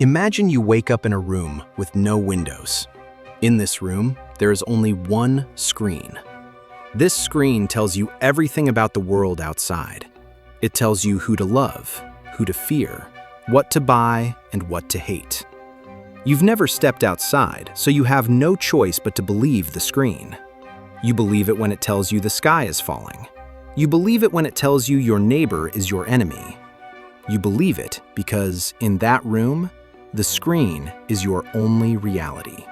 Imagine you wake up in a room with no windows. In this room, there is only one screen. This screen tells you everything about the world outside. It tells you who to love, who to fear, what to buy, and what to hate. You've never stepped outside, so you have no choice but to believe the screen. You believe it when it tells you the sky is falling. You believe it when it tells you your neighbor is your enemy. You believe it because, in that room, the screen is your only reality.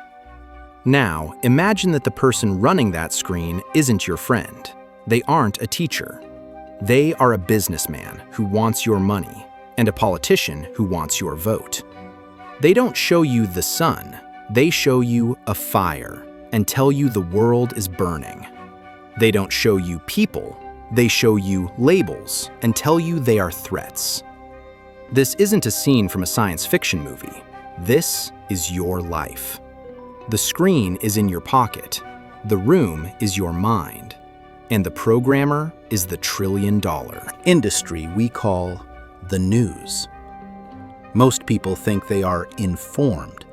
Now, imagine that the person running that screen isn't your friend. They aren't a teacher. They are a businessman who wants your money and a politician who wants your vote. They don't show you the sun. They show you a fire and tell you the world is burning. They don't show you people. They show you labels and tell you they are threats. This isn't a scene from a science fiction movie. This is your life. The screen is in your pocket. The room is your mind. And the programmer is the trillion-dollar industry we call the news. Most people think they are informed.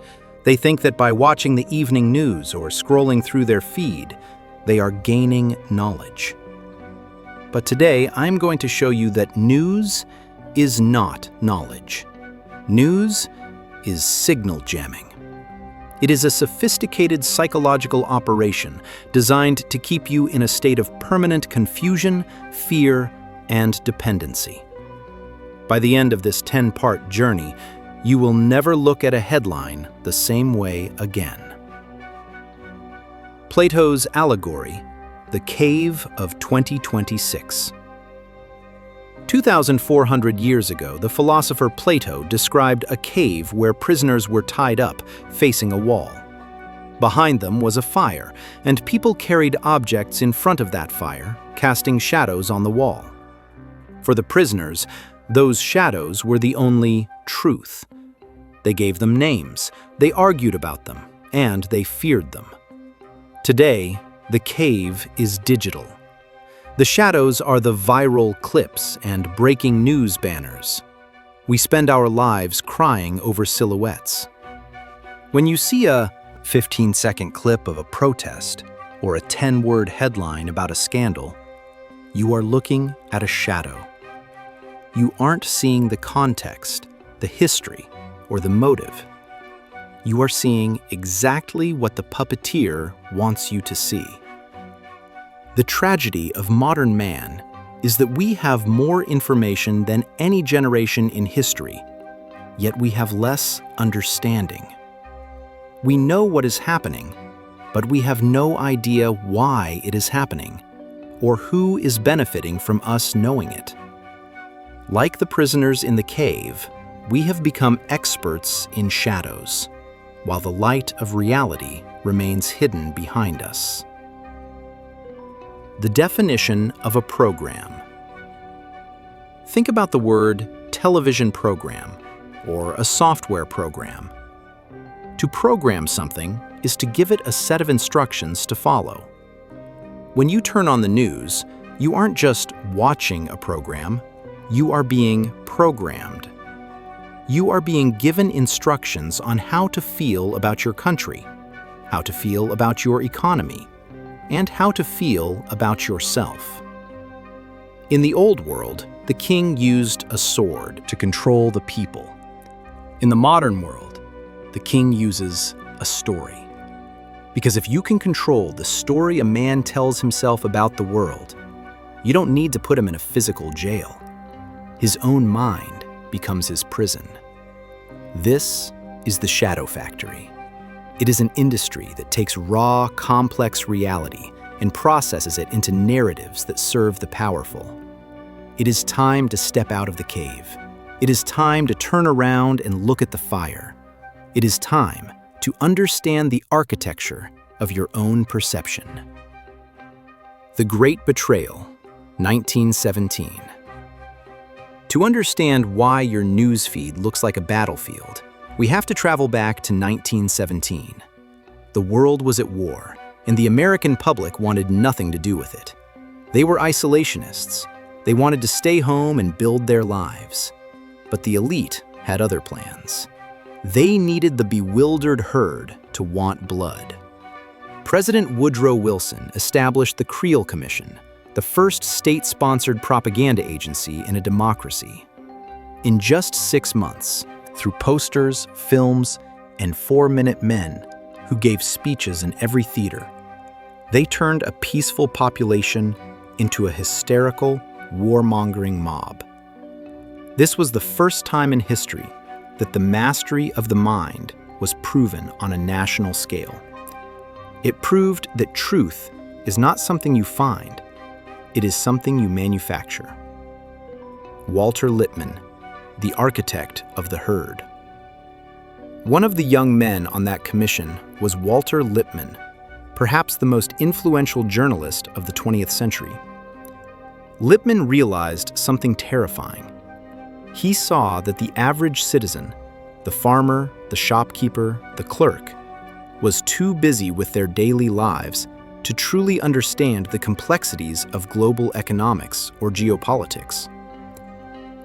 They think that by watching the evening news or scrolling through their feed, they are gaining knowledge. But today, I'm going to show you that news is not knowledge. News is signal jamming. It is a sophisticated psychological operation designed to keep you in a state of permanent confusion, fear, and dependency. By the end of this 10-part journey, you will never look at a headline the same way again. Plato's allegory, The Cave of 2026. 2,400 years ago, the philosopher Plato described a cave where prisoners were tied up, facing a wall. Behind them was a fire, and people carried objects in front of that fire, casting shadows on the wall. For the prisoners, those shadows were the only truth. They gave them names, they argued about them, and they feared them. Today, the cave is digital. The shadows are the viral clips and breaking news banners. We spend our lives crying over silhouettes. When you see a 15-second clip of a protest or a 10-word headline about a scandal, you are looking at a shadow. You aren't seeing the context, the history, or the motive. You are seeing exactly what the puppeteer wants you to see. The tragedy of modern man is that we have more information than any generation in history, yet we have less understanding. We know what is happening, but we have no idea why it is happening, or who is benefiting from us knowing it. Like the prisoners in the cave, we have become experts in shadows, while the light of reality remains hidden behind us. The definition of a program. Think about the word television program or a software program. To program something is to give it a set of instructions to follow. When you turn on the news, you aren't just watching a program, you are being programmed. You are being given instructions on how to feel about your country, how to feel about your economy, and how to feel about yourself. In the old world, the king used a sword to control the people. In the modern world, the king uses a story. Because if you can control the story a man tells himself about the world, you don't need to put him in a physical jail. His own mind becomes his prison. This is the shadow factory. It is an industry that takes raw, complex reality and processes it into narratives that serve the powerful. It is time to step out of the cave. It is time to turn around and look at the fire. It is time to understand the architecture of your own perception. The Great Betrayal, 1917. To understand why your newsfeed looks like a battlefield, we have to travel back to 1917. The world was at war, and the American public wanted nothing to do with it. They were isolationists. They wanted to stay home and build their lives. But the elite had other plans. They needed the bewildered herd to want blood. President Woodrow Wilson established the Creel Commission, the first state-sponsored propaganda agency in a democracy. In just 6 months, through posters, films, and 4-minute men who gave speeches in every theater, they turned a peaceful population into a hysterical, warmongering mob. This was the first time in history that the mastery of the mind was proven on a national scale. It proved that truth is not something you find, it is something you manufacture. Walter Lippmann, the architect of the herd. One of the young men on that commission was Walter Lippmann, perhaps the most influential journalist of the 20th century. Lippmann realized something terrifying. He saw that the average citizen, the farmer, the shopkeeper, the clerk, was too busy with their daily lives to truly understand the complexities of global economics or geopolitics.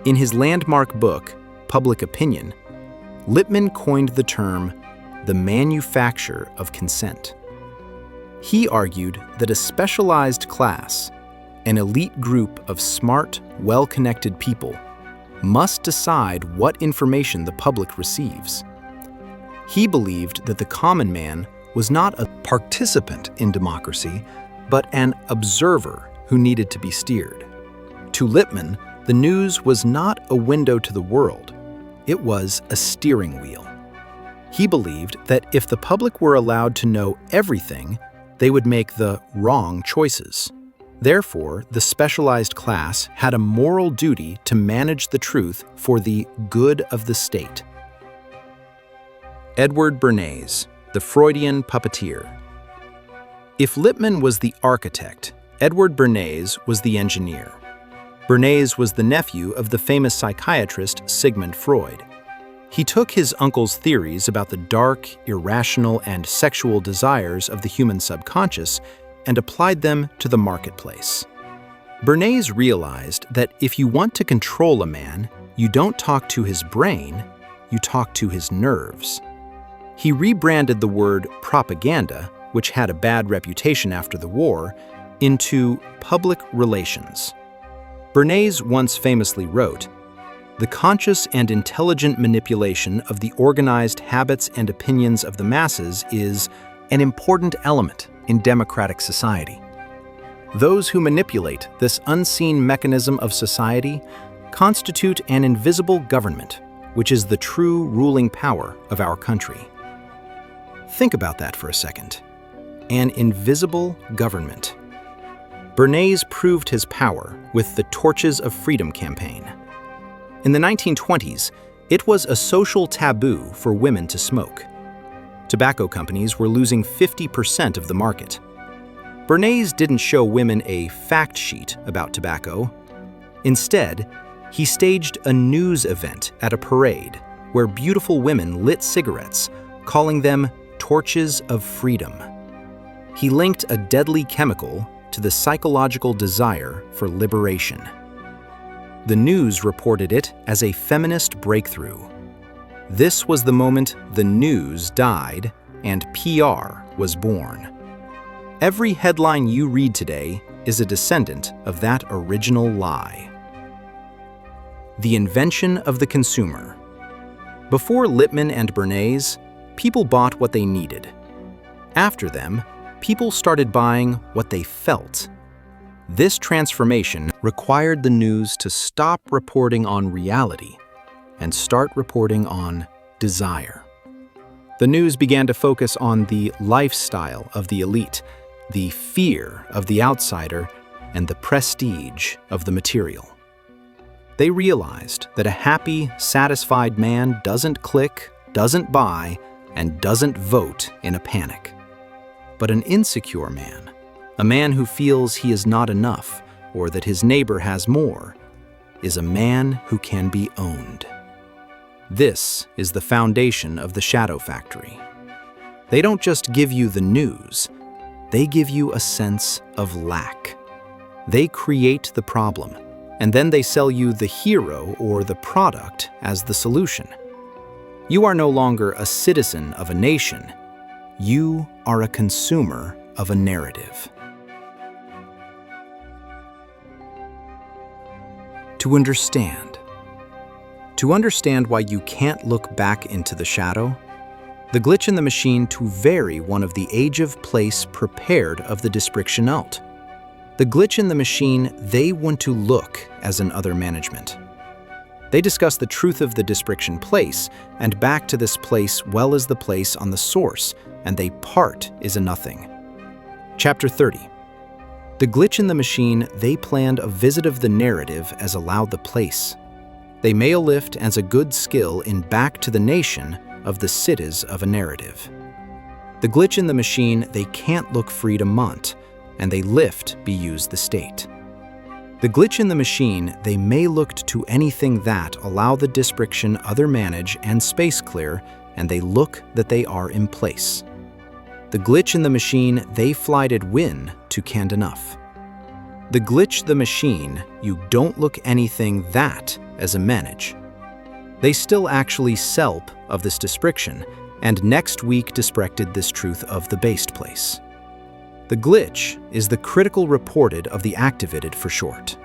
In his landmark book, Public Opinion, Lippmann coined the term the manufacture of consent. He argued that a specialized class, an elite group of smart, well-connected people, must decide what information the public receives. He believed that the common man was not a participant in democracy, but an observer who needed to be steered. To Lippmann, the news was not a window to the world, it was a steering wheel. He believed that if the public were allowed to know everything, they would make the wrong choices. Therefore, the specialized class had a moral duty to manage the truth for the good of the state. Edward Bernays, the Freudian puppeteer. If Lippmann was the architect, Edward Bernays was the engineer. Bernays was the nephew of the famous psychiatrist Sigmund Freud. He took his uncle's theories about the dark, irrational, and sexual desires of the human subconscious and applied them to the marketplace. Bernays realized that if you want to control a man, you don't talk to his brain, you talk to his nerves. He rebranded the word propaganda, which had a bad reputation after the war, into public relations. Bernays once famously wrote, "The conscious and intelligent manipulation of the organized habits and opinions of the masses is an important element in democratic society. Those who manipulate this unseen mechanism of society constitute an invisible government, which is the true ruling power of our country." Think about that for a second. An invisible government. Bernays proved his power with the Torches of Freedom campaign. In the 1920s, it was a social taboo for women to smoke. Tobacco companies were losing 50% of the market. Bernays didn't show women a fact sheet about tobacco. Instead, he staged a news event at a parade where beautiful women lit cigarettes, calling them torches of freedom. He linked a deadly chemical to the psychological desire for liberation. The news reported it as a feminist breakthrough. This was the moment the news died and PR was born. Every headline you read today is a descendant of that original lie. The invention of the consumer. Before Lippmann and Bernays, people bought what they needed. After them, people started buying what they felt. This transformation required the news to stop reporting on reality and start reporting on desire. The news began to focus on the lifestyle of the elite, the fear of the outsider, and the prestige of the material. They realized that a happy, satisfied man doesn't click, doesn't buy, and doesn't vote in a panic. But an insecure man, a man who feels he is not enough or that his neighbor has more, is a man who can be owned. This is the foundation of the shadow factory. They don't just give you the news, they give you a sense of lack. They create the problem, and then they sell you the hero or the product as the solution. You are no longer a citizen of a nation. You are a consumer of a narrative. To understand. To understand why you can't look back into the shadow, the glitch in the machine to vary one of the age of place prepared of the description out. The glitch in the machine they want to look as an other management. They discuss the truth of the description place and back to this place well as the place on the source, and they part is a nothing. Chapter 30. The glitch in the machine they planned a visit of the narrative as allowed the place. They may a lift as a good skill in back to the nation of the cities of a narrative. The glitch in the machine they can't look free to mont, and they lift be used the state. The glitch in the machine they may looked to anything that allow the description other manage and space clear, and they look that they are in place. The glitch in the machine they flighted win to canned enough. The glitch the machine you don't look anything that as a manage. They still actually selp of this description, and next week disprected this truth of the based place. The glitch is the critical reported of the activated for short.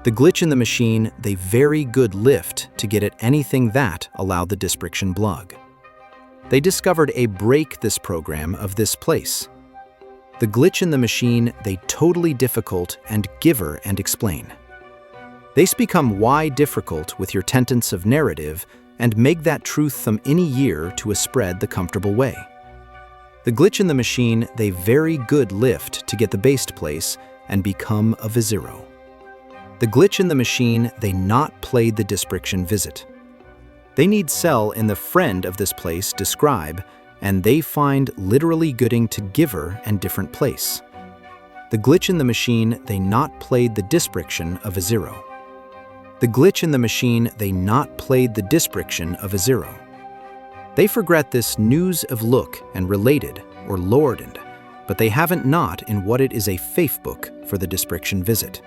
The glitch in the machine they very good lift to get at anything that allowed the description blog. They discovered a break this program of this place. The glitch in the machine they totally difficult and giver and explain. They become why difficult with your tentance of narrative and make that truth them any year to a spread the comfortable way. The glitch in the machine they very good lift to get the based place and become of a zero. The glitch in the machine they not played the description visit. They need sell in the friend of this place describe, and they find literally gooding to giver and different place. The glitch in the machine they not played the description of a zero. The glitch in the machine they not played the description of a zero. They forget this news of look and related or lordand, but they haven't not in what it is a faith book for the description visit.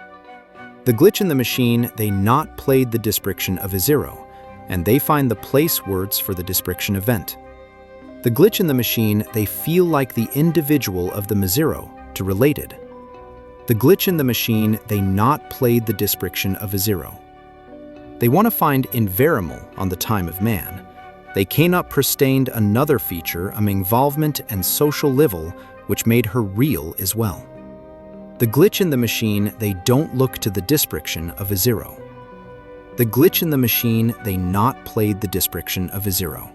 The glitch in the machine they not played the description of a zero, and they find the place words for the description event. The glitch in the machine they feel like the individual of the zero to related. The glitch in the machine they not played the description of a zero. They want to find invariable on the time of man. They cannot prestained another feature among involvement and social level which made her real as well. The glitch in the machine they don't look to the description of a zero. The glitch in the machine they not played the description of a zero.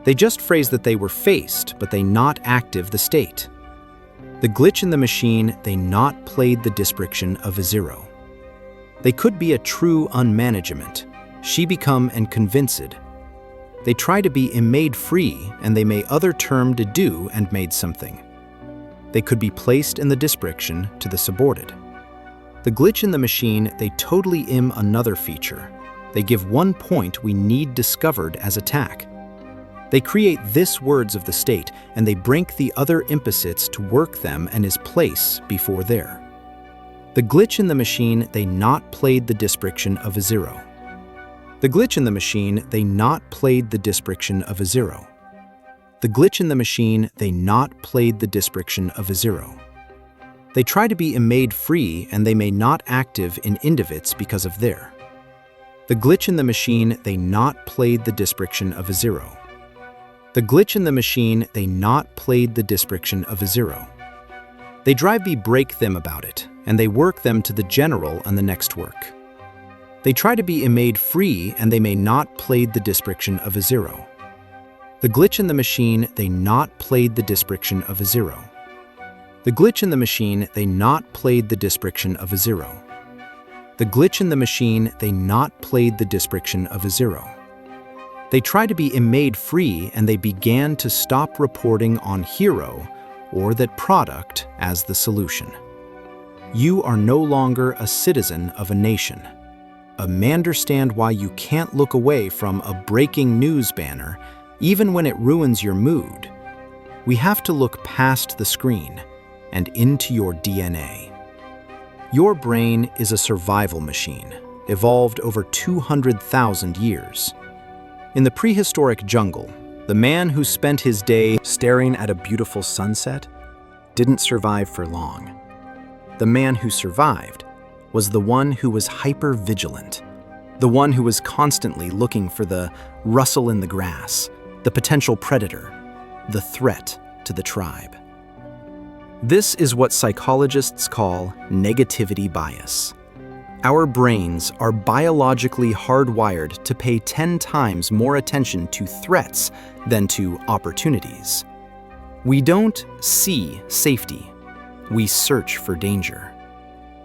They just phrase that they were faced, but they not active the state. The glitch in the machine they not played the description of a zero. They could be a true unmanagement. She become and convinced. They try to be made free, and they may other term to do and made something. They could be placed in the description to the subordinate. The glitch in the machine they totally another feature. They give one point we need discovered as attack. They create this words of the state, and they bring the other implicits to work them and his place before there. The glitch in the machine they not played the description of a zero. The glitch in the machine they not played the description of a zero. The glitch in the machine they not played the description of a zero. They try to be made free, and they may not active in individs because of their. The glitch in the machine they not played the description of a zero. The glitch in the machine they not played the description of a zero. They drive be break them about it, and they work them to the general on the next work. They try to be made free, and they may not played the description of a zero. The glitch in the machine they not played the description of a zero. The glitch in the machine they not played the description of a zero. The glitch in the machine they not played the description of a zero. They try to be made free, and they began to stop reporting on hero or that product as the solution. You are no longer a citizen of a nation. Understand why you can't look away from a breaking news banner, even when it ruins your mood. We have to look past the screen and into your DNA. Your brain is a survival machine, evolved over 200,000 years. In the prehistoric jungle, the man who spent his day staring at a beautiful sunset didn't survive for long. The man who survived was the one who was hyper-vigilant, the one who was constantly looking for the rustle in the grass, the potential predator, the threat to the tribe. This is what psychologists call negativity bias. Our brains are biologically hardwired to pay 10 times more attention to threats than to opportunities. We don't see safety, we search for danger.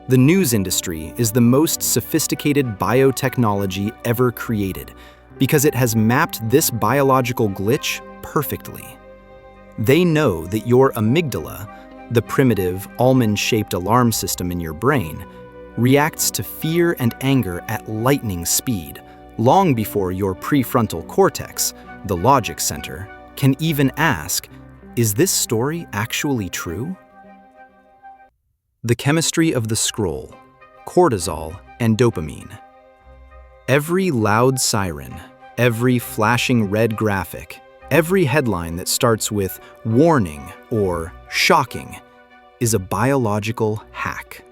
The news industry is the most sophisticated biotechnology ever created because it has mapped this biological glitch perfectly. They know that your amygdala, the primitive almond-shaped alarm system in your brain, reacts to fear and anger at lightning speed, long before your prefrontal cortex, the logic center, can even ask, is this story actually true? The chemistry of the scroll, cortisol and dopamine. Every loud siren, every flashing red graphic, every headline that starts with warning or shocking is a biological hack.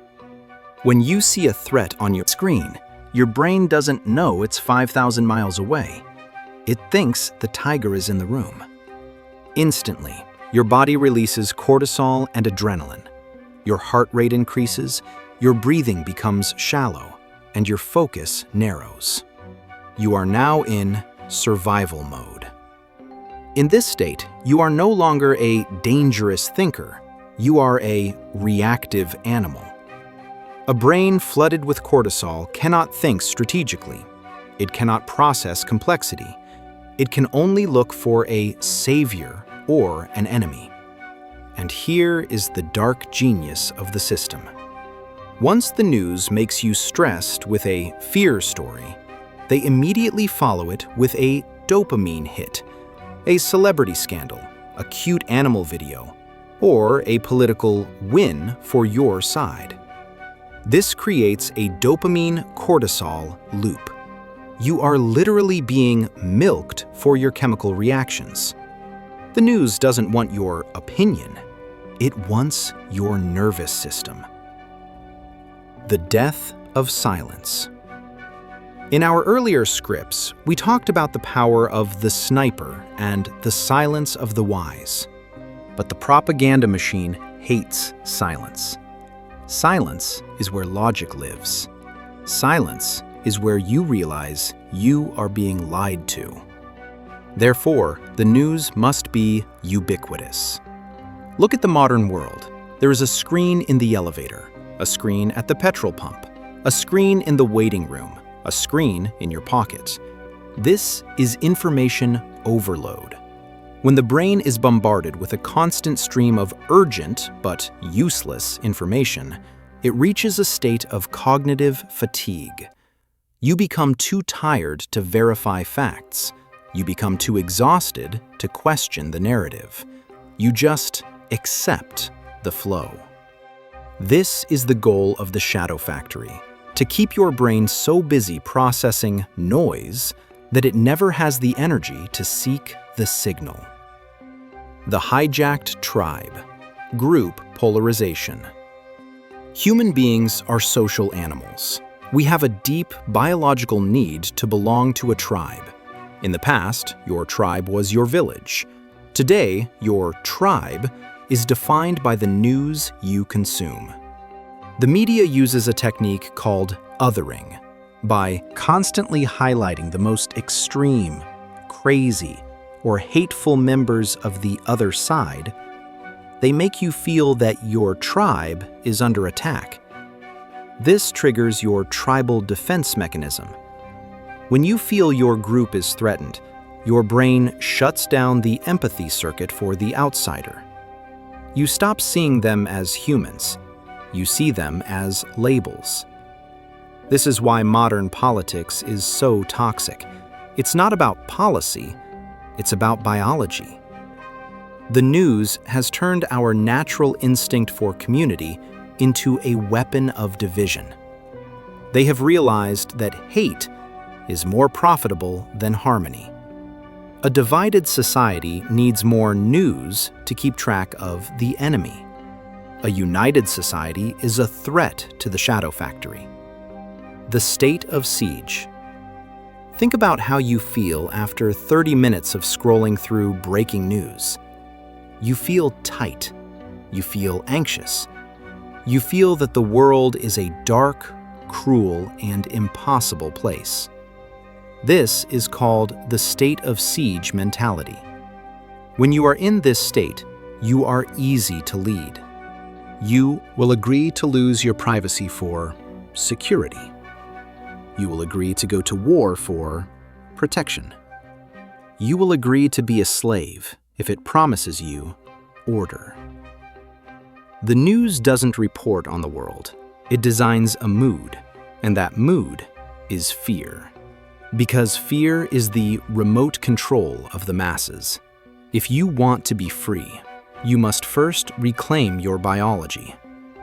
When you see a threat on your screen, your brain doesn't know it's 5,000 miles away. It thinks the tiger is in the room. Instantly, your body releases cortisol and adrenaline. Your heart rate increases, your breathing becomes shallow, and your focus narrows. You are now in survival mode. In this state, you are no longer a dangerous thinker. You are a reactive animal. A brain flooded with cortisol cannot think strategically. It cannot process complexity. It can only look for a savior or an enemy. And here is the dark genius of the system. Once the news makes you stressed with a fear story, they immediately follow it with a dopamine hit, a celebrity scandal, a cute animal video, or a political win for your side. This creates a dopamine-cortisol loop. You are literally being milked for your chemical reactions. The news doesn't want your opinion. It wants your nervous system. The death of silence. In our earlier scripts, we talked about the power of the sniper and the silence of the wise. But the propaganda machine hates silence. Silence is where logic lives. Silence is where you realize you are being lied to. Therefore, the news must be ubiquitous. Look at the modern world. There is a screen in the elevator, a screen at the petrol pump, a screen in the waiting room, a screen in your pocket. This is information overload. When the brain is bombarded with a constant stream of urgent but useless information, it reaches a state of cognitive fatigue. You become too tired to verify facts. You become too exhausted to question the narrative. You just accept the flow. This is the goal of the shadow factory, to keep your brain so busy processing noise that it never has the energy to seek the signal. The hijacked tribe. Group polarization. Human beings are social animals. We have a deep biological need to belong to a tribe. In the past, your tribe was your village. Today, your tribe is defined by the news you consume. The media uses a technique called othering. By constantly highlighting the most extreme, crazy, or hateful members of the other side, they make you feel that your tribe is under attack. This triggers your tribal defense mechanism. When you feel your group is threatened, your brain shuts down the empathy circuit for the outsider. You stop seeing them as humans. You see them as labels. This is why modern politics is so toxic. It's not about policy, it's about biology. The news has turned our natural instinct for community into a weapon of division. They have realized that hate is more profitable than harmony. A divided society needs more news to keep track of the enemy. A united society is a threat to the shadow factory. The state of siege. Think about how you feel after 30 minutes of scrolling through breaking news. You feel tight. You feel anxious. You feel that the world is a dark, cruel, and impossible place. This is called the state of siege mentality. When you are in this state, you are easy to lead. You will agree to lose your privacy for security. You will agree to go to war for protection. You will agree to be a slave if it promises you order. The news doesn't report on the world. It designs a mood, and that mood is fear. Because fear is the remote control of the masses. If you want to be free, you must first reclaim your biology.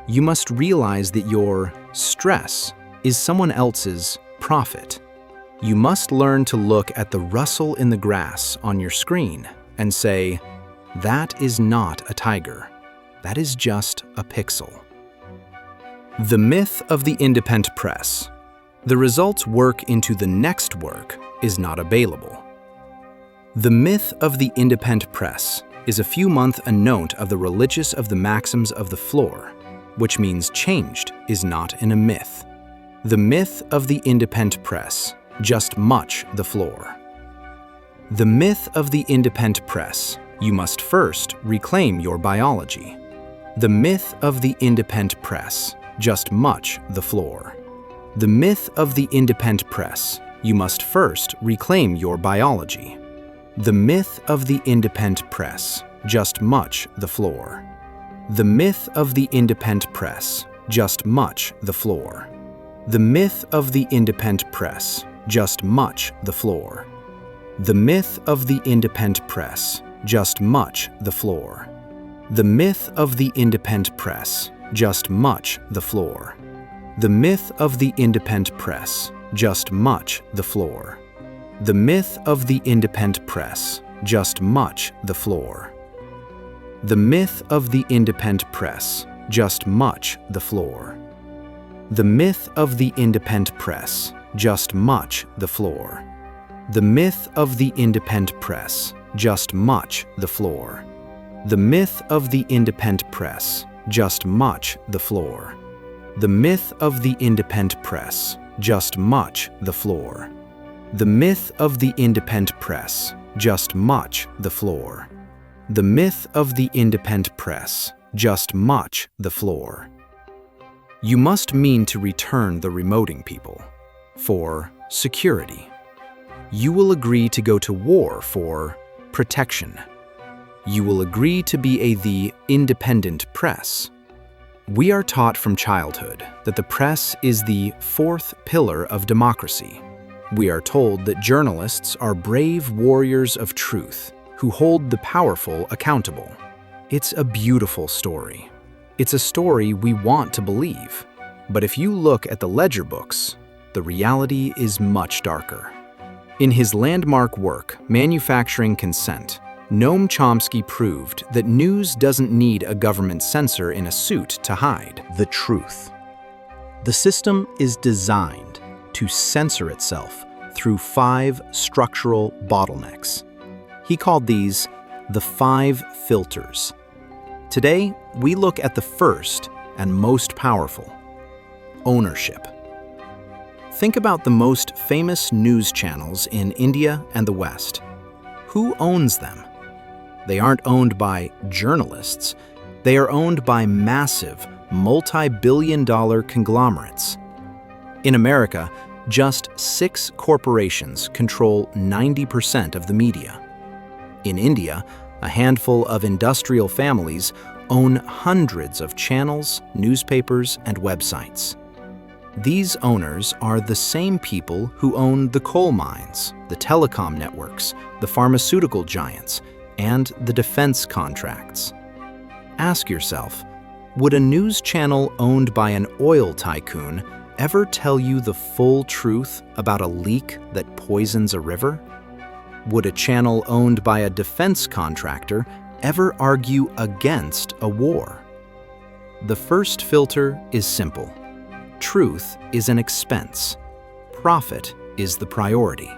You must realize that your stress is someone else's profit. You must learn to look at the rustle in the grass on your screen and say, "That is not a tiger. That is just a pixel." The myth of the independent press. The results work into the next work is not available. The myth of the independent press is a few-month announce of the religious of the maxims of the floor, which means changed is not in a myth. The myth of the independent press, just much the floor. The myth of the independent press, you must first reclaim your biology. The myth of the independent press, just much the floor. The myth of the independent press, you must first reclaim your biology. The myth of the independent press, just much the floor. The myth of the independent press, just much the floor. The myth of the independent press, just much the floor. The myth of the independent press, just much the floor. The myth of the independent press, just much the floor. The myth of the independent press, just much the floor. The myth of the independent press, just much the floor. The myth of the independent press, just much the floor. The myth of the independent press, just much the floor. The myth of the independent press, just much the floor. The myth of the independent press, just much the floor. The myth of the independent press, just much the floor. The myth of the independent press, just much the floor. The myth of the independent press, just much the floor. You must mean to return the remoting people for security. You will agree to go to war for protection. You will agree to be the independent press. We are taught from childhood that the press is the fourth pillar of democracy. We are told that journalists are brave warriors of truth who hold the powerful accountable. It's a beautiful story. It's a story we want to believe. But if you look at the ledger books, the reality is much darker. In his landmark work, Manufacturing Consent, Noam Chomsky proved that news doesn't need a government censor in a suit to hide the truth. The system is designed to censor itself through 5 structural bottlenecks. He called these the 5 filters. Today, we look at the first and most powerful: ownership. Think about the most famous news channels in India and the West. Who owns them? They aren't owned by journalists. They are owned by massive, multi-billion-dollar conglomerates. In America, just 6 corporations control 90% of the media. In India, a handful of industrial families own hundreds of channels, newspapers, and websites. These owners are the same people who own the coal mines, the telecom networks, the pharmaceutical giants, and the defense contracts. Ask yourself, would a news channel owned by an oil tycoon ever tell you the full truth about a leak that poisons a river? Would a channel owned by a defense contractor ever argue against a war? The first filter is simple. Truth is an expense. Profit is the priority.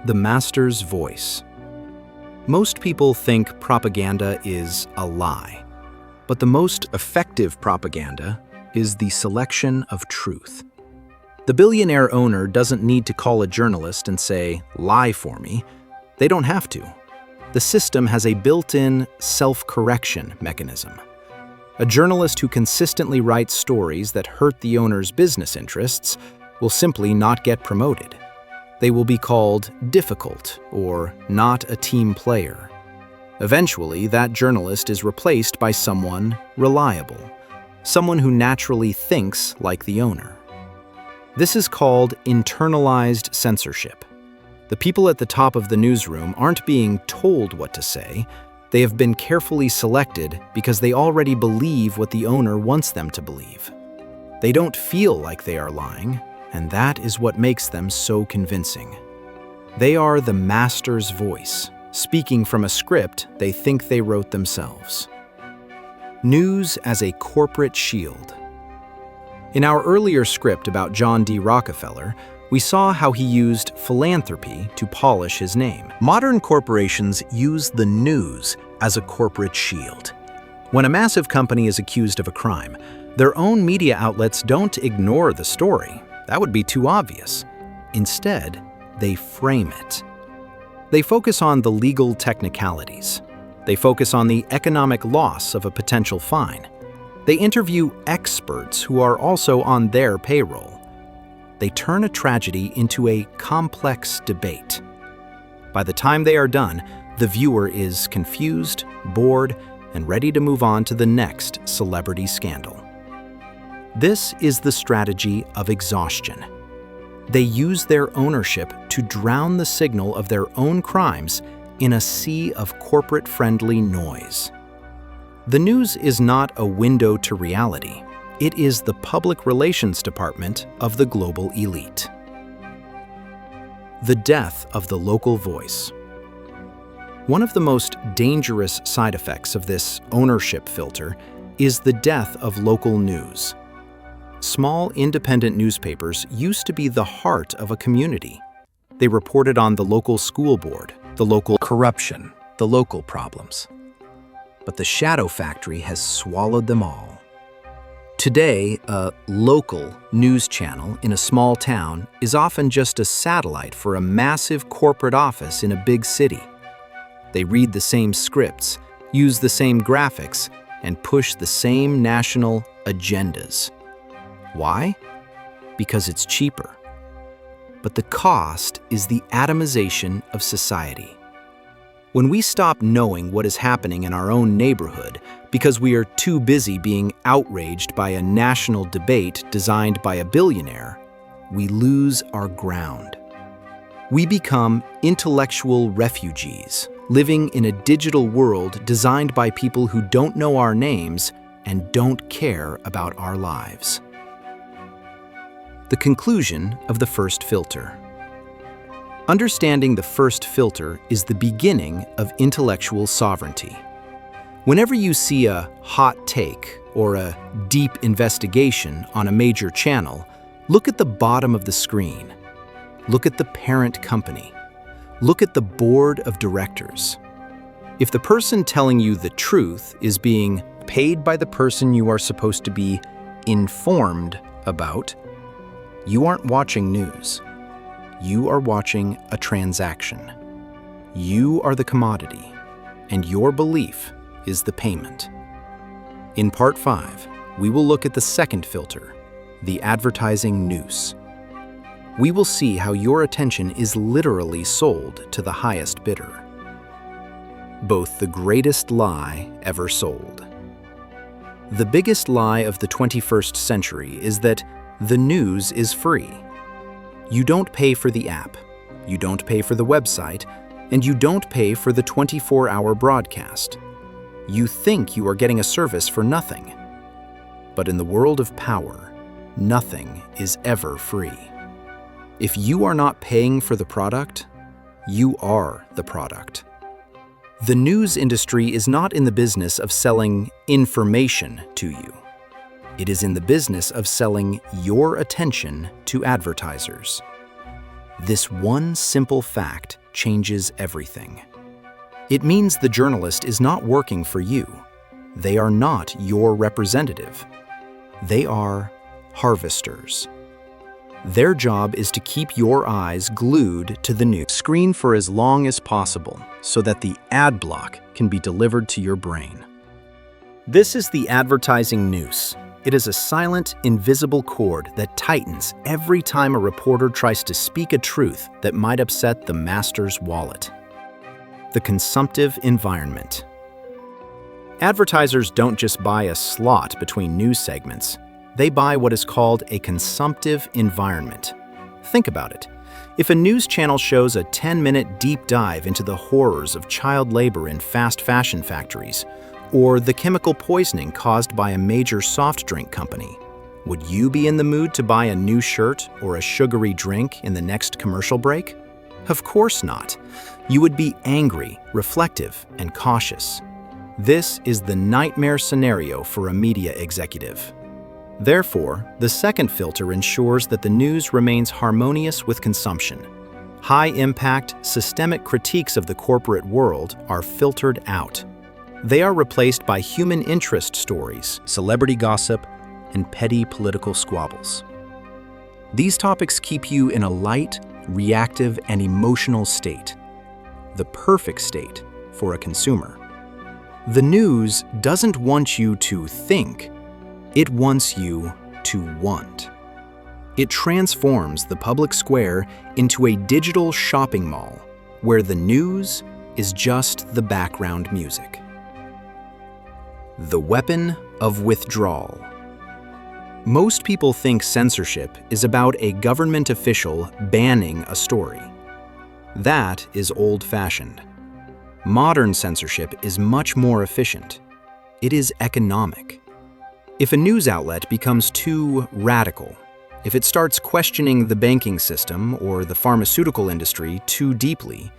The master's voice. Most people think propaganda is a lie, but the most effective propaganda is the selection of truth. The billionaire owner doesn't need to call a journalist and say, "Lie for me." They don't have to. The system has a built-in self-correction mechanism. A journalist who consistently writes stories that hurt the owner's business interests will simply not get promoted. They will be called difficult or not a team player. Eventually, that journalist is replaced by someone reliable, someone who naturally thinks like the owner. This is called internalized censorship. The people at the top of the newsroom aren't being told what to say. They have been carefully selected because they already believe what the owner wants them to believe. They don't feel like they are lying, and that is what makes them so convincing. They are the master's voice, speaking from a script they think they wrote themselves. News as a corporate shield. In our earlier script about John D. Rockefeller, we saw how he used philanthropy to polish his name. Modern corporations use the news as a corporate shield. When a massive company is accused of a crime, their own media outlets don't ignore the story. That would be too obvious. Instead, they frame it. They focus on the legal technicalities. They focus on the economic loss of a potential fine. They interview experts who are also on their payroll. They turn a tragedy into a complex debate. By the time they are done, the viewer is confused, bored, and ready to move on to the next celebrity scandal. This is the strategy of exhaustion. They use their ownership to drown the signal of their own crimes in a sea of corporate-friendly noise. The news is not a window to reality. It is the public relations department of the global elite. The death of the local voice. One of the most dangerous side effects of this ownership filter is the death of local news. Small independent newspapers used to be the heart of a community. They reported on the local school board, the local corruption, the local problems. But the shadow factory has swallowed them all. Today, a local news channel in a small town is often just a satellite for a massive corporate office in a big city. They read the same scripts, use the same graphics, and push the same national agendas. Why? Because it's cheaper. But the cost is the atomization of society. When we stop knowing what is happening in our own neighborhood because we are too busy being outraged by a national debate designed by a billionaire, we lose our ground. We become intellectual refugees, living in a digital world designed by people who don't know our names and don't care about our lives. The conclusion of the first filter. Understanding the first filter is the beginning of intellectual sovereignty. Whenever you see a hot take or a deep investigation on a major channel, look at the bottom of the screen. Look at the parent company. Look at the board of directors. If the person telling you the truth is being paid by the person you are supposed to be informed about, you aren't watching news. You are watching a transaction. You are the commodity, and your belief is the payment. In Part 5, we will look at the second filter, the advertising noose. We will see how your attention is literally sold to the highest bidder. Both the greatest lie ever sold. The biggest lie of the 21st century is that the news is free. You don't pay for the app, you don't pay for the website, and you don't pay for the 24-hour broadcast. You think you are getting a service for nothing. But in the world of power, nothing is ever free. If you are not paying for the product, You are the product. The news industry is not in the business of selling information to you. It is in the business of selling your attention to advertisers. This one simple fact changes everything. It means the journalist is not working for you. They are not your representative. They are harvesters. Their job is to keep your eyes glued to the news screen for as long as possible so that the ad block can be delivered to your brain. This is the advertising noose. It is a silent, invisible cord that tightens every time a reporter tries to speak a truth that might upset the master's wallet. The consumptive environment. Advertisers don't just buy a slot between news segments. They buy what is called a consumptive environment. Think about it. If a news channel shows a 10-minute deep dive into the horrors of child labor in fast fashion factories, or the chemical poisoning caused by a major soft drink company, would you be in the mood to buy a new shirt or a sugary drink in the next commercial break? Of course not. You would be angry, reflective, and cautious. This is the nightmare scenario for a media executive. Therefore, the second filter ensures that the news remains harmonious with consumption. High-impact, systemic critiques of the corporate world are filtered out. They are replaced by human interest stories, celebrity gossip, and petty political squabbles. These topics keep you in a light, reactive, and emotional state. The perfect state for a consumer. The news doesn't want you to think. It wants you to want. It transforms the public square into a digital shopping mall where the news is just the background music. The weapon of withdrawal. Most people think censorship is about a government official banning a story. That is old-fashioned. Modern censorship is much more efficient. It is economic. If a news outlet becomes too radical, if it starts questioning the banking system or the pharmaceutical industry too deeply,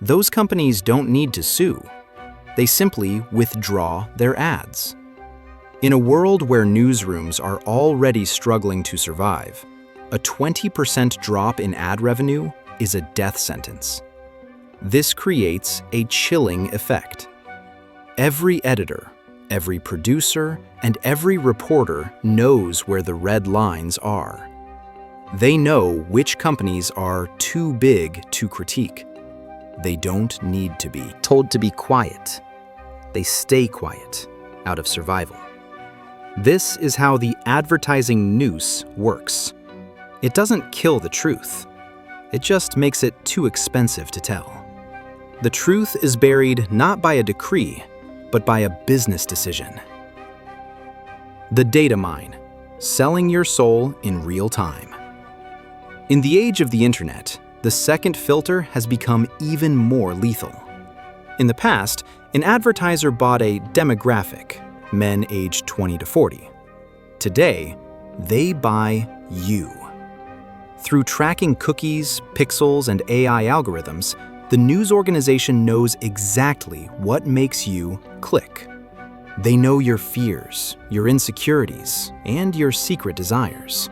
those companies don't need to sue. They simply withdraw their ads. In a world where newsrooms are already struggling to survive, a 20% drop in ad revenue is a death sentence. This creates a chilling effect. Every editor, every producer, and every reporter knows where the red lines are. They know which companies are too big to critique. They don't need to be told to be quiet. They stay quiet out of survival. This is how the advertising noose works. It doesn't kill the truth. It just makes it too expensive to tell. The truth is buried not by a decree, but by a business decision. The data mine, selling your soul in real time. In the age of the internet, the second filter has become even more lethal. In the past, an advertiser bought a demographic, men aged 20 to 40. Today, they buy you. Through tracking cookies, pixels, and AI algorithms, the news organization knows exactly what makes you click. They know your fears, your insecurities, and your secret desires.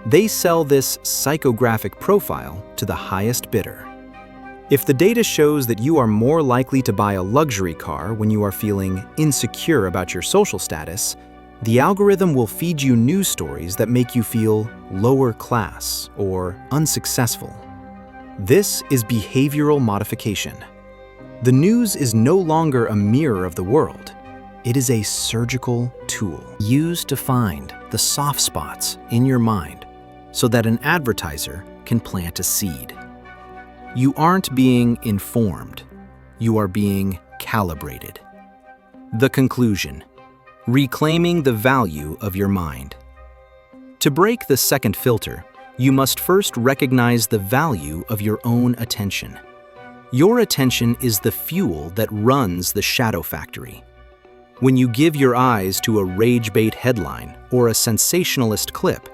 They sell this psychographic profile to the highest bidder. If the data shows that you are more likely to buy a luxury car when you are feeling insecure about your social status, the algorithm will feed you news stories that make you feel lower class or unsuccessful. This is behavioral modification. The news is no longer a mirror of the world. It is a surgical tool used to find the soft spots in your mind so that an advertiser can plant a seed. You aren't being informed. You are being calibrated. The conclusion: reclaiming the value of your mind. To break the second filter, you must first recognize the value of your own attention. Your attention is the fuel that runs the shadow factory. When you give your eyes to a rage-bait headline or a sensationalist clip,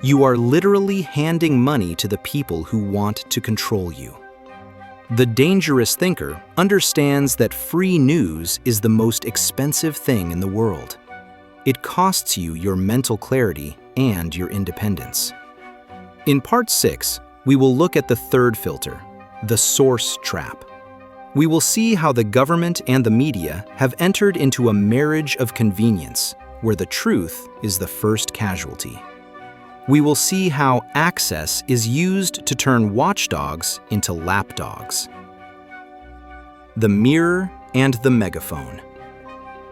you are literally handing money to the people who want to control you. The dangerous thinker understands that free news is the most expensive thing in the world. It costs you your mental clarity and your independence. In Part 6, we will look at the third filter, the source trap. We will see how the government and the media have entered into a marriage of convenience where the truth is the first casualty. We will see how access is used to turn watchdogs into lapdogs. The mirror and the megaphone.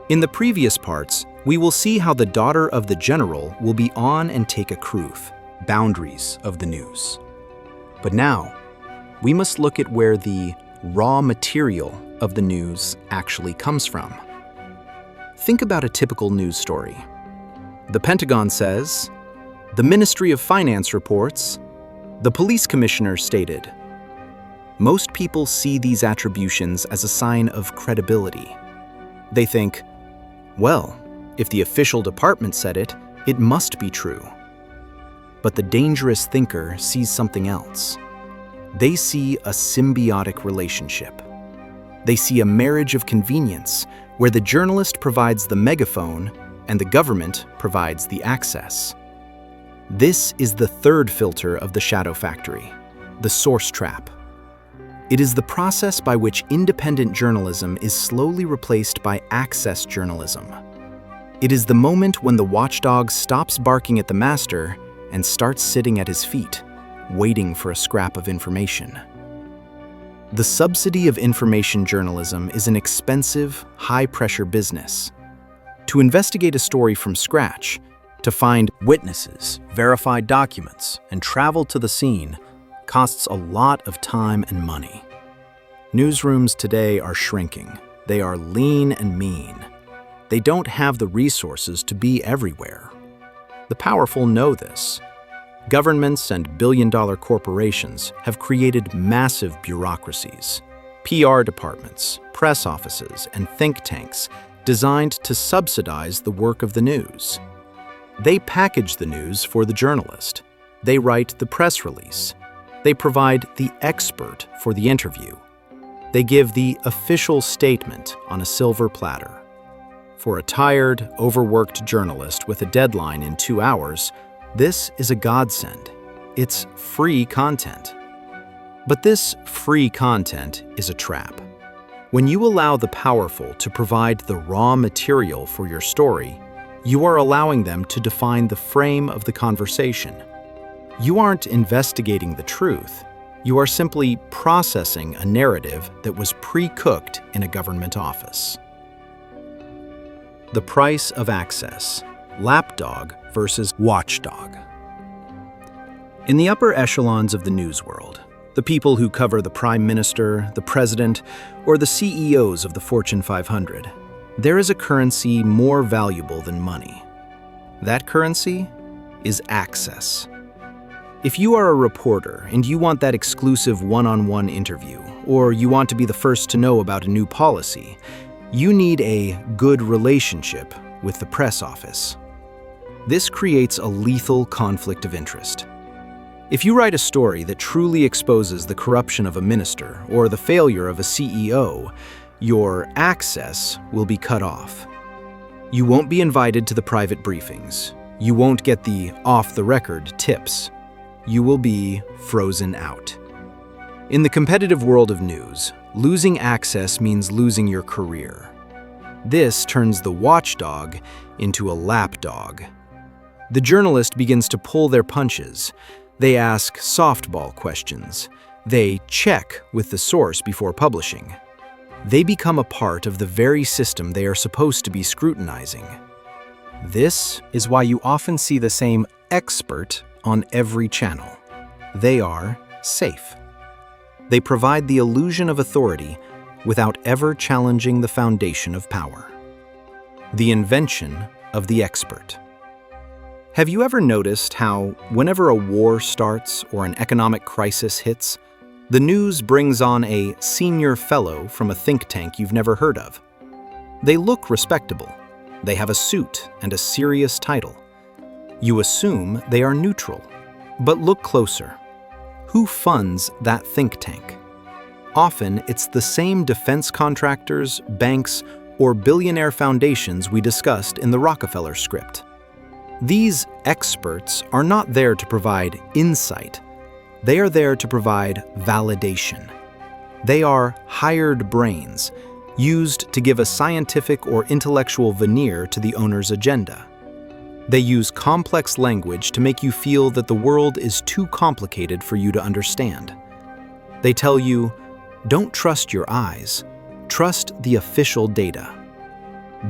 In the previous parts, we will see how the daughter of the general will be on and take a croof, boundaries of the news. But now, we must look at where the raw material of the news actually comes from. Think about a typical news story. The Pentagon says, the Ministry of Finance reports, the police commissioner stated. Most people see these attributions as a sign of credibility. They think, well, if the official department said it, it must be true. But the dangerous thinker sees something else. They see a symbiotic relationship. They see a marriage of convenience where the journalist provides the megaphone and the government provides the access. This is the third filter of the shadow factory, the source trap. It is the process by which independent journalism is slowly replaced by access journalism. It is the moment when the watchdog stops barking at the master and starts sitting at his feet, waiting for a scrap of information. The subsidy of information journalism is an expensive, high-pressure business. To investigate a story from scratch, to find witnesses, verified documents, and travel to the scene costs a lot of time and money. Newsrooms today are shrinking. They are lean and mean. They don't have the resources to be everywhere. The powerful know this. Governments and billion-dollar corporations have created massive bureaucracies, PR departments, press offices, and think tanks designed to subsidize the work of the news. They package the news for the journalist. They write the press release. They provide the expert for the interview. They give the official statement on a silver platter. For a tired, overworked journalist with a deadline in 2 hours, this is a godsend. It's free content. But this free content is a trap. When you allow the powerful to provide the raw material for your story, you are allowing them to define the frame of the conversation. You aren't investigating the truth. You are simply processing a narrative that was pre-cooked in a government office. The price of access, lapdog versus watchdog. In the upper echelons of the news world, the people who cover the Prime Minister, the President, or the CEOs of the Fortune 500, there is a currency more valuable than money. That currency is access. If you are a reporter and you want that exclusive one-on-one interview, or you want to be the first to know about a new policy, you need a good relationship with the press office. This creates a lethal conflict of interest. If you write a story that truly exposes the corruption of a minister or the failure of a CEO, your access will be cut off. You won't be invited to the private briefings. You won't get the off-the-record tips. You will be frozen out. In the competitive world of news, losing access means losing your career. This turns the watchdog into a lapdog. The journalist begins to pull their punches. They ask softball questions. They check with the source before publishing. They become a part of the very system they are supposed to be scrutinizing. This is why you often see the same expert on every channel. They are safe. They provide the illusion of authority without ever challenging the foundation of power. The invention of the expert. Have you ever noticed how, whenever a war starts or an economic crisis hits, the news brings on a senior fellow from a think tank you've never heard of? They look respectable. They have a suit and a serious title. You assume they are neutral. But look closer. Who funds that think tank? Often, it's the same defense contractors, banks, or billionaire foundations we discussed in the Rockefeller script. These experts are not there to provide insight. They are there to provide validation. They are hired brains, used to give a scientific or intellectual veneer to the owner's agenda. They use complex language to make you feel that the world is too complicated for you to understand. They tell you, don't trust your eyes, trust the official data.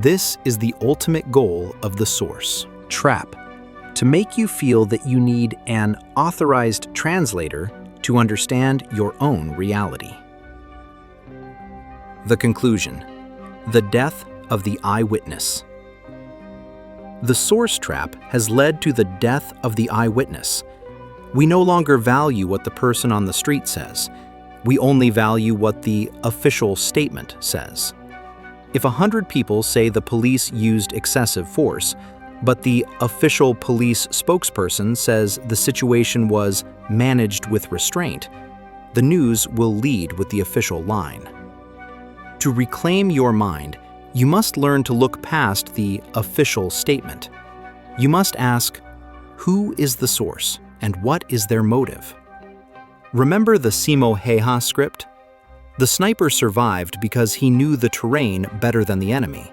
This is the ultimate goal of the source trap, to make you feel that you need an authorized translator to understand your own reality. The conclusion: the death of the eyewitness. The source trap has led to the death of the eyewitness. We no longer value what the person on the street says. We only value what the official statement says. If 100 people say the police used excessive force, but the official police spokesperson says the situation was managed with restraint, the news will lead with the official line. To reclaim your mind, you must learn to look past the official statement. You must ask, who is the source and what is their motive? Remember the Simo Häyhä script? The sniper survived because he knew the terrain better than the enemy.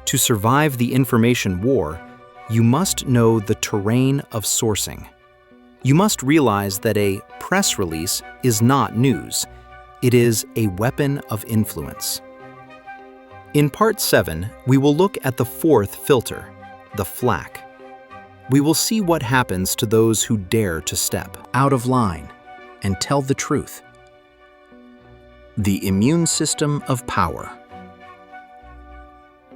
To survive the information war, you must know the terrain of sourcing. You must realize that a press release is not news. It is a weapon of influence. In Part 7, we will look at the fourth filter, the Flack. We will see what happens to those who dare to step out of line and tell the truth. The immune system of power.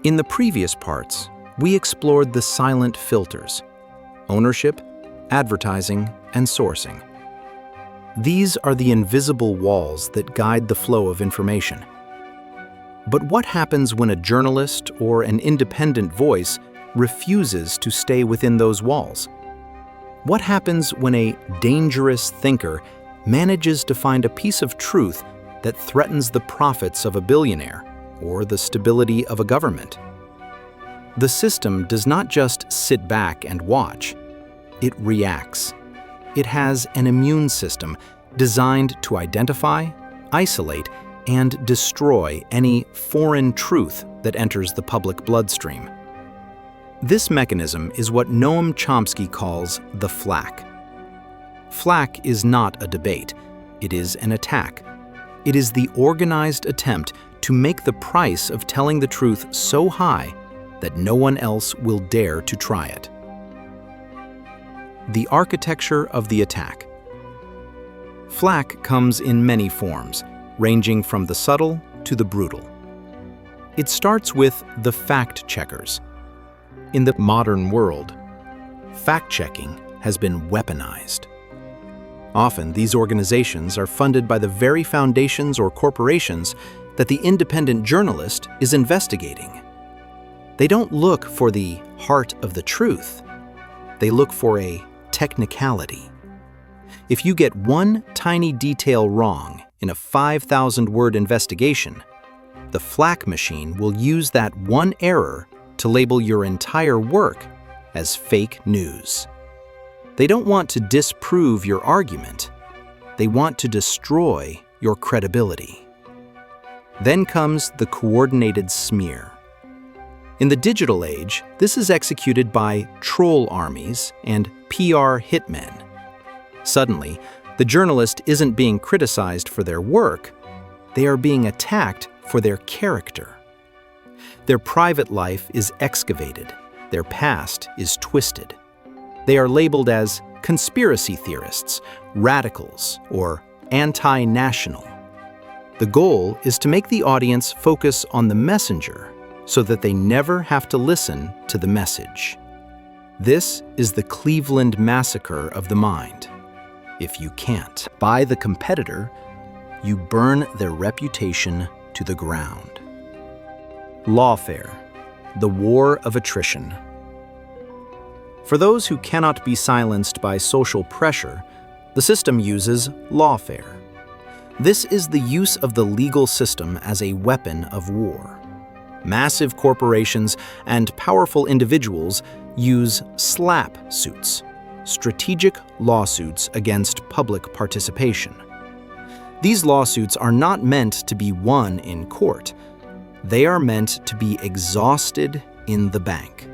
In the previous parts, we explored the silent filters: ownership, advertising, and sourcing. These are the invisible walls that guide the flow of information. But what happens when a journalist or an independent voice refuses to stay within those walls? What happens when a dangerous thinker manages to find a piece of truth that threatens the profits of a billionaire or the stability of a government? The system does not just sit back and watch. It reacts. It has an immune system designed to identify, isolate, and destroy any foreign truth that enters the public bloodstream. This mechanism is what Noam Chomsky calls the Flack. Flack is not a debate. It is an attack. It is the organized attempt to make the price of telling the truth so high that no one else will dare to try it. The architecture of the attack. Flack comes in many forms, ranging from the subtle to the brutal. It starts with the fact checkers. In the modern world, fact-checking has been weaponized. Often, these organizations are funded by the very foundations or corporations that the independent journalist is investigating. They don't look for the heart of the truth. They look for a technicality. If you get one tiny detail wrong in a 5,000-word investigation, the Flack machine will use that one error to label your entire work as fake news. They don't want to disprove your argument. They want to destroy your credibility. Then comes the coordinated smear. In the digital age, this is executed by troll armies and PR hitmen. Suddenly, the journalist isn't being criticized for their work. They are being attacked for their character. Their private life is excavated. Their past is twisted. They are labeled as conspiracy theorists, radicals, or anti-national. The goal is to make the audience focus on the messenger so that they never have to listen to the message. This is the Cleveland massacre of the mind. If you can't buy the competitor, you burn their reputation to the ground. Lawfare, the war of attrition. For those who cannot be silenced by social pressure, the system uses lawfare. This is the use of the legal system as a weapon of war. Massive corporations and powerful individuals use SLAPP suits, strategic lawsuits against public participation. These lawsuits are not meant to be won in court. They are meant to be exhausted in the bank.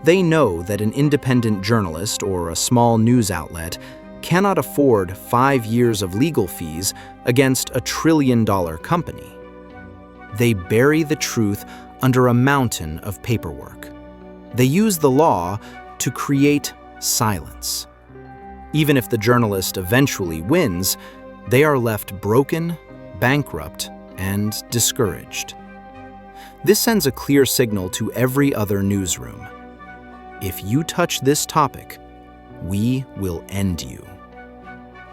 They know that an independent journalist or a small news outlet cannot afford 5 years of legal fees against a trillion-dollar company. They bury the truth under a mountain of paperwork. They use the law to create silence. Even if the journalist eventually wins, they are left broken, bankrupt, and discouraged. This sends a clear signal to every other newsroom. If you touch this topic, we will end you.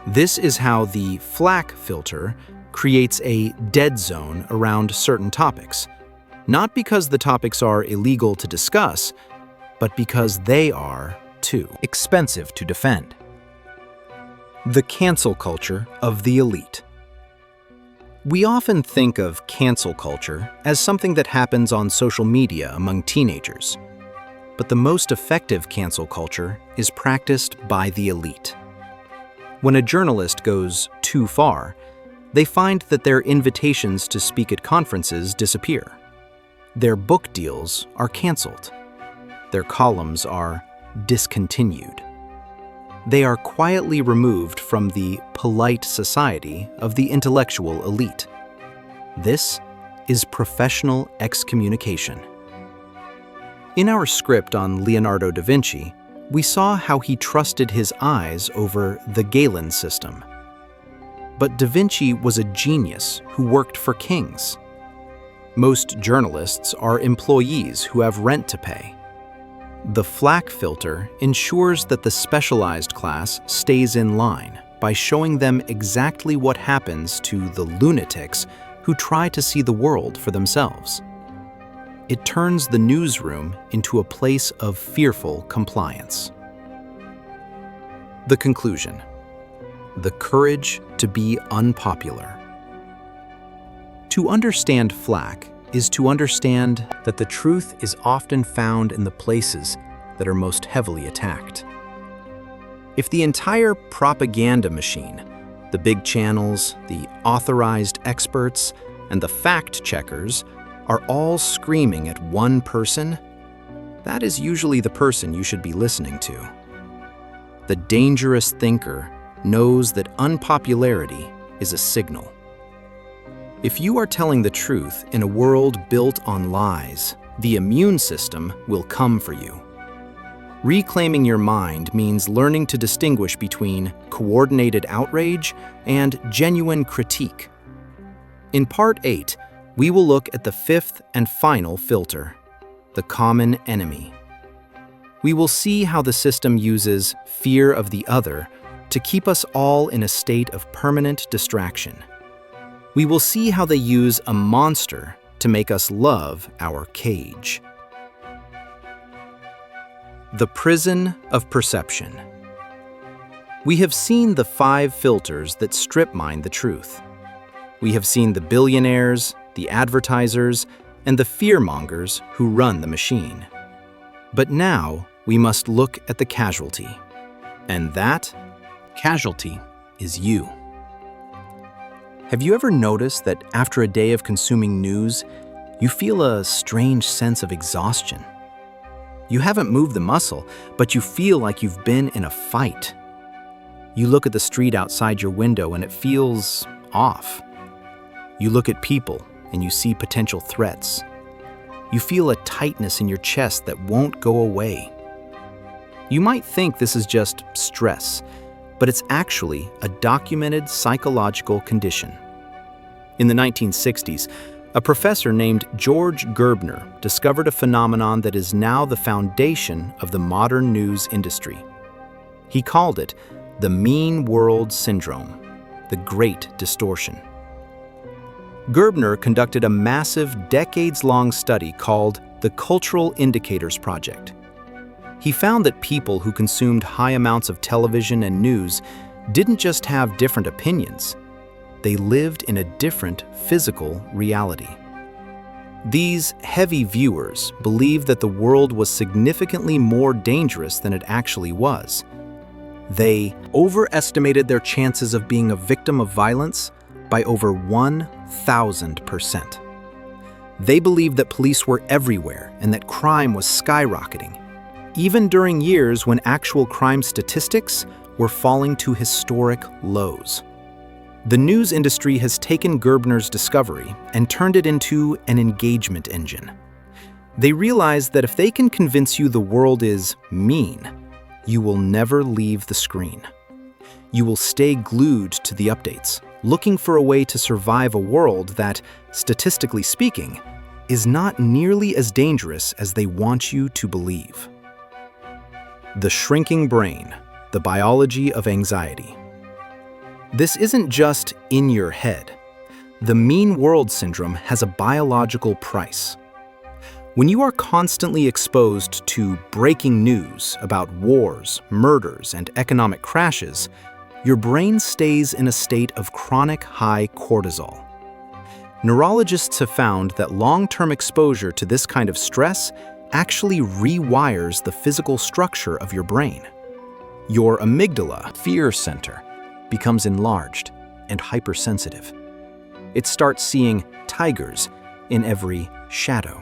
This is how the Flack filter creates a dead zone around certain topics, not because the topics are illegal to discuss, but because they are too expensive to defend. The cancel culture of the elite. We often think of cancel culture as something that happens on social media among teenagers, but the most effective cancel culture is practiced by the elite. When a journalist goes too far, they find that their invitations to speak at conferences disappear. Their book deals are canceled. Their columns are discontinued. They are quietly removed from the polite society of the intellectual elite. This is professional excommunication. In our script on Leonardo da Vinci, we saw how he trusted his eyes over the Galen system. But da Vinci was a genius who worked for kings. Most journalists are employees who have rent to pay. The Flack filter ensures that the specialized class stays in line by showing them exactly what happens to the lunatics who try to see the world for themselves. It turns the newsroom into a place of fearful compliance. The conclusion: the courage to be unpopular. To understand Flack is to understand that the truth is often found in the places that are most heavily attacked. If the entire propaganda machine, the big channels, the authorized experts, and the fact-checkers are all screaming at one person, that is usually the person you should be listening to. The dangerous thinker knows that unpopularity is a signal. If you are telling the truth in a world built on lies, the immune system will come for you. Reclaiming your mind means learning to distinguish between coordinated outrage and genuine critique. In Part 8, we will look at the fifth and final filter, the common enemy. We will see how the system uses fear of the other to keep us all in a state of permanent distraction. We will see how they use a monster to make us love our cage. The prison of perception. We have seen the 5 filters that strip mine the truth. We have seen the billionaires, the advertisers, and the fearmongers who run the machine. But now we must look at the casualty. And that casualty is you. Have you ever noticed that after a day of consuming news, you feel a strange sense of exhaustion? You haven't moved the muscle, but you feel like you've been in a fight. You look at the street outside your window and it feels off. You look at people and you see potential threats. You feel a tightness in your chest that won't go away. You might think this is just stress, but it's actually a documented psychological condition. In the 1960s, a professor named George Gerbner discovered a phenomenon that is now the foundation of the modern news industry. He called it the mean world syndrome, the Great Distortion. Gerbner conducted a massive, decades-long study called the Cultural Indicators Project. He found that people who consumed high amounts of television and news didn't just have different opinions. they lived in a different physical reality. These heavy viewers believed that the world was significantly more dangerous than it actually was. They overestimated their chances of being a victim of violence by over 1,000%. They believed that police were everywhere and that crime was skyrocketing, even during years when actual crime statistics were falling to historic lows. The news industry has taken Gerbner's discovery and turned it into an engagement engine. They realize that if they can convince you the world is mean, you will never leave the screen. You will stay glued to the updates, looking for a way to survive a world that, statistically speaking, is not nearly as dangerous as they want you to believe. The shrinking brain, the biology of anxiety. This isn't just in your head. The mean world syndrome has a biological price. When you are constantly exposed to breaking news about wars, murders, and economic crashes, your brain stays in a state of chronic high cortisol. Neurologists have found that long-term exposure to this kind of stress actually rewires the physical structure of your brain. Your amygdala, fear center, becomes enlarged and hypersensitive. It starts seeing tigers in every shadow.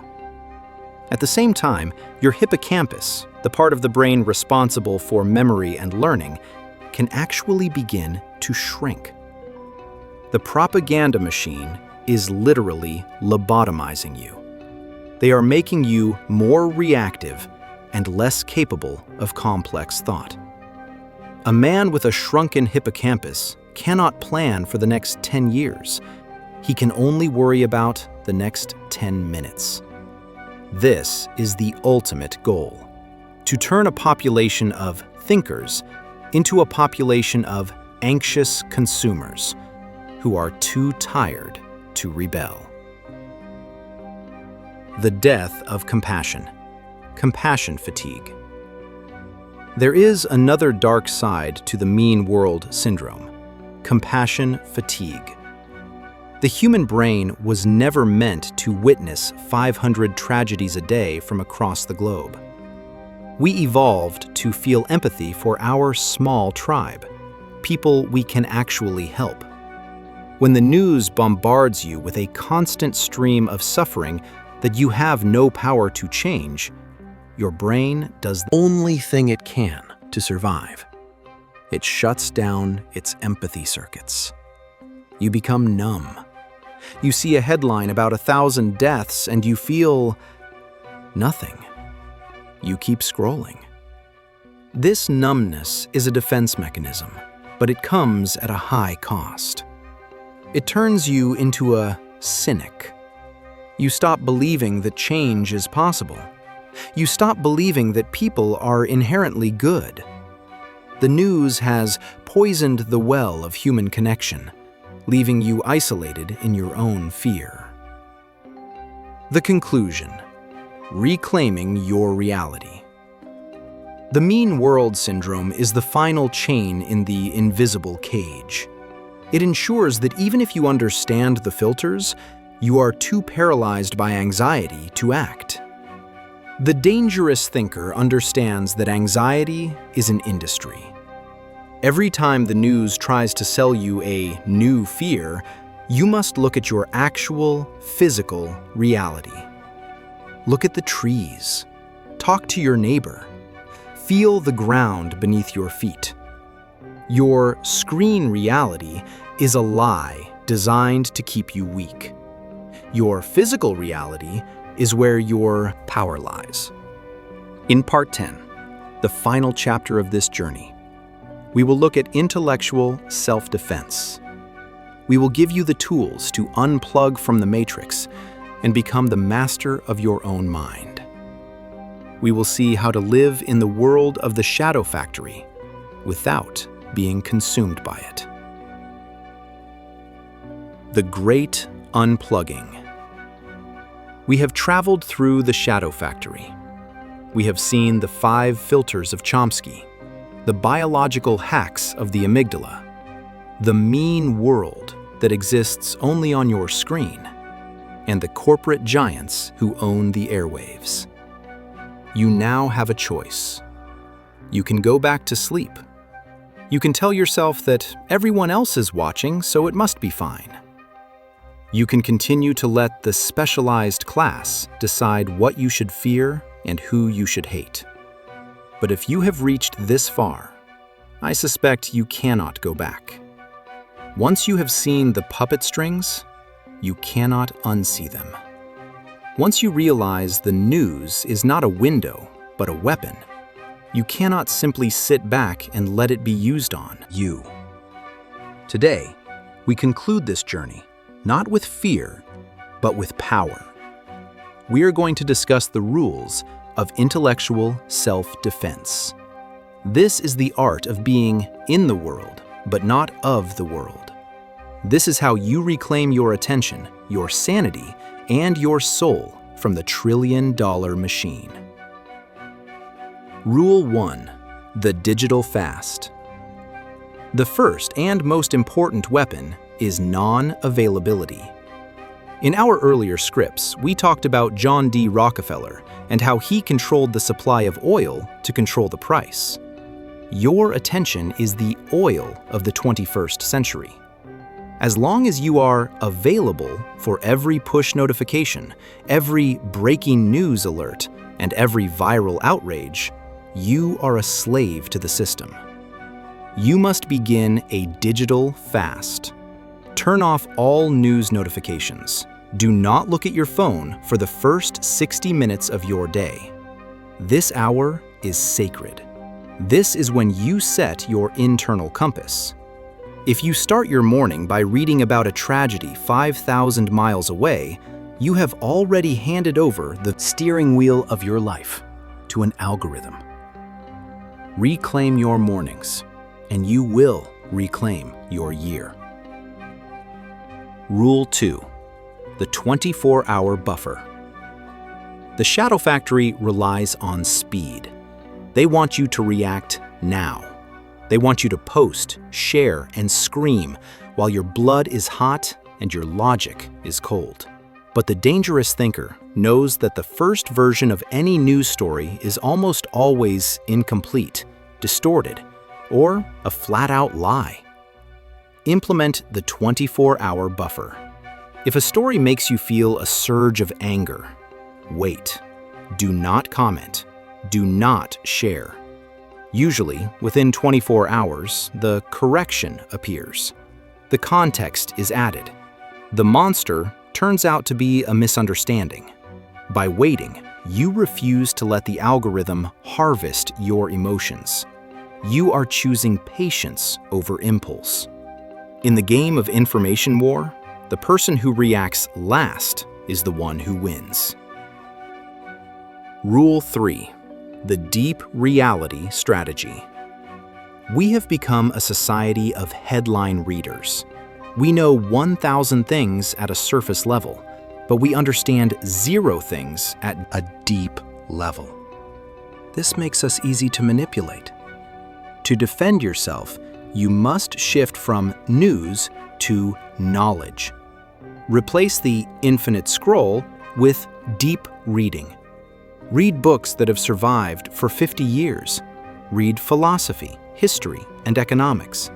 At the same time, your hippocampus, the part of the brain responsible for memory and learning, can actually begin to shrink. The propaganda machine is literally lobotomizing you. They are making you more reactive and less capable of complex thought. A man with a shrunken hippocampus cannot plan for the next 10 years. He can only worry about the next 10 minutes. This is the ultimate goal: to turn a population of thinkers into a population of anxious consumers who are too tired to rebel. The death of compassion. Compassion fatigue. There is another dark side to the mean world syndrome: compassion fatigue. The human brain was never meant to witness 500 tragedies a day from across the globe. We evolved to feel empathy for our small tribe, people we can actually help. When the news bombards you with a constant stream of suffering that you have no power to change, your brain does the only thing it can to survive. It shuts down its empathy circuits. You become numb. You see a headline about 1,000 deaths and you feel nothing. You keep scrolling. This numbness is a defense mechanism, but it comes at a high cost. It turns you into a cynic. You stop believing that change is possible. You stop believing that people are inherently good. The news has poisoned the well of human connection, leaving you isolated in your own fear. The conclusion: reclaiming your reality. The mean world syndrome is the final chain in the invisible cage. It ensures that even if you understand the filters, you are too paralyzed by anxiety to act. The dangerous thinker understands that anxiety is an industry. Every time the news tries to sell you a new fear, you must look at your actual physical reality. Look at the trees. Talk to your neighbor. Feel the ground beneath your feet. Your screen reality is a lie designed to keep you weak. Your physical reality is where your power lies. In Part 10, the final chapter of this journey, we will look at intellectual self-defense. We will give you the tools to unplug from the matrix and become the master of your own mind. We will see how to live in the world of the shadow factory without being consumed by it. The Great Unplugging. We have traveled through the shadow factory. We have seen the 5 filters of Chomsky, the biological hacks of the amygdala, the mean world, that exists only on your screen, and the corporate giants who own the airwaves. You now have a choice. You can go back to sleep. You can tell yourself that everyone else is watching, so it must be fine. You can continue to let the specialized class decide what you should fear and who you should hate. But if you have reached this far, I suspect you cannot go back. Once you have seen the puppet strings, you cannot unsee them. Once you realize the news is not a window, but a weapon, you cannot simply sit back and let it be used on you. Today, we conclude this journey, not with fear, but with power. We are going to discuss the rules of intellectual self-defense. This is the art of being in the world, but not of the world. This is how you reclaim your attention, your sanity, and your soul from the trillion-dollar machine. Rule 1. The digital fast. The first and most important weapon is non-availability. In our earlier scripts, we talked about John D. Rockefeller and how he controlled the supply of oil to control the price. Your attention is the oil of the 21st century. As long as you are available for every push notification, every breaking news alert, and every viral outrage, you are a slave to the system. You must begin a digital fast. Turn off all news notifications. Do not look at your phone for the first 60 minutes of your day. This hour is sacred. This is when you set your internal compass. If you start your morning by reading about a tragedy 5,000 miles away, you have already handed over the steering wheel of your life to an algorithm. Reclaim your mornings, and you will reclaim your year. Rule 2. The 24-hour buffer. The Shadow Factory relies on speed. They want you to react now. They want you to post, share, and scream while your blood is hot and your logic is cold. But the dangerous thinker knows that the first version of any news story is almost always incomplete, distorted, or a flat-out lie. Implement the 24-hour buffer. If a story makes you feel a surge of anger, wait. Do not comment. Do not share. Usually, within 24 hours, the correction appears. The context is added. The monster turns out to be a misunderstanding. By waiting, you refuse to let the algorithm harvest your emotions. You are choosing patience over impulse. In the game of information war, the person who reacts last is the one who wins. Rule 3. The deep reality strategy. We have become a society of headline readers. We know 1,000 things at a surface level, but we understand 0 things at a deep level. This makes us easy to manipulate. To defend yourself, you must shift from news to knowledge. Replace the infinite scroll with deep reading. Read books that have survived for 50 years. Read philosophy, history, and economics.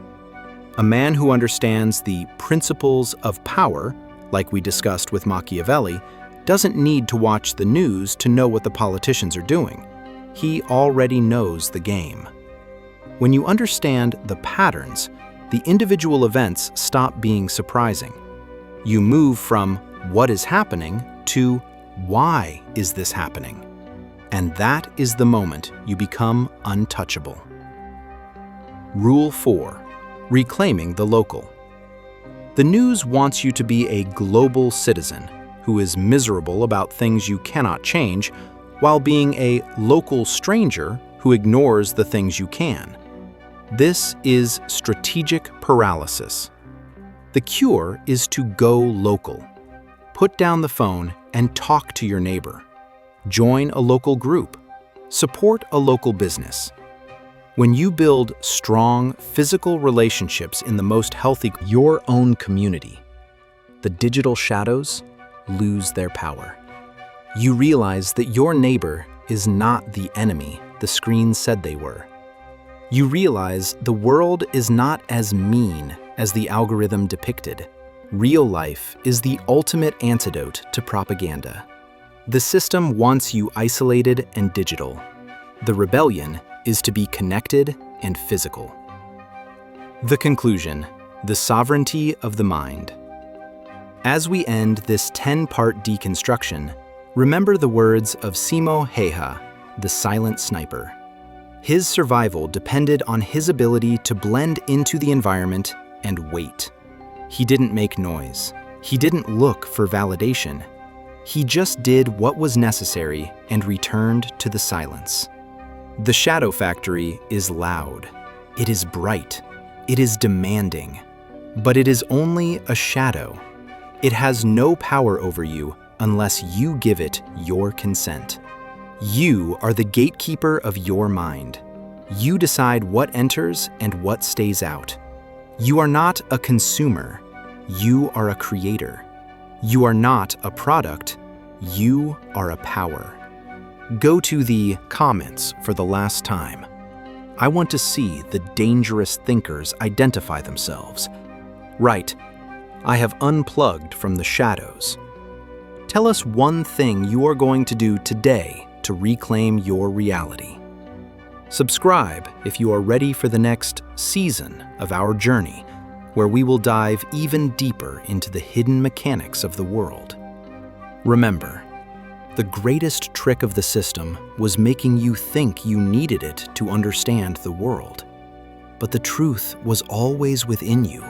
A man who understands the principles of power, like we discussed with Machiavelli, doesn't need to watch the news to know what the politicians are doing. He already knows the game. When you understand the patterns, the individual events stop being surprising. You move from what is happening to why is this happening? And that is the moment you become untouchable. Rule 4. Reclaiming the local. The news wants you to be a global citizen who is miserable about things you cannot change, while being a local stranger who ignores the things you can. This is strategic paralysis. The cure is to go local. Put down the phone and talk to your neighbor. Join a local group. Support a local business. When you build strong physical relationships in the most healthy, your own community, the digital shadows lose their power. You realize that your neighbor is not the enemy the screen said they were. You realize the world is not as mean as the algorithm depicted. Real life is the ultimate antidote to propaganda. The system wants you isolated and digital. The rebellion is to be connected and physical. The conclusion: the sovereignty of the mind. As we end this 10-part deconstruction, remember the words of Simo Häyhä, the silent sniper. His survival depended on his ability to blend into the environment and wait. He didn't make noise. He didn't look for validation. He just did what was necessary and returned to the silence. The shadow factory is loud. It is bright. It is demanding. But it is only a shadow. It has no power over you unless you give it your consent. You are the gatekeeper of your mind. You decide what enters and what stays out. You are not a consumer. You are a creator. You are not a product. You are a power. Go to the comments for the last time. I want to see the dangerous thinkers identify themselves. Write, I have unplugged from the shadows. Tell us one thing you are going to do today to reclaim your reality. Subscribe if you are ready for the next season of our journey, where we will dive even deeper into the hidden mechanics of the world. Remember, the greatest trick of the system was making you think you needed it to understand the world. But the truth was always within you.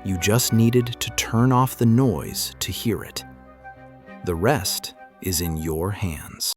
You just needed to turn off the noise to hear it. The rest is in your hands.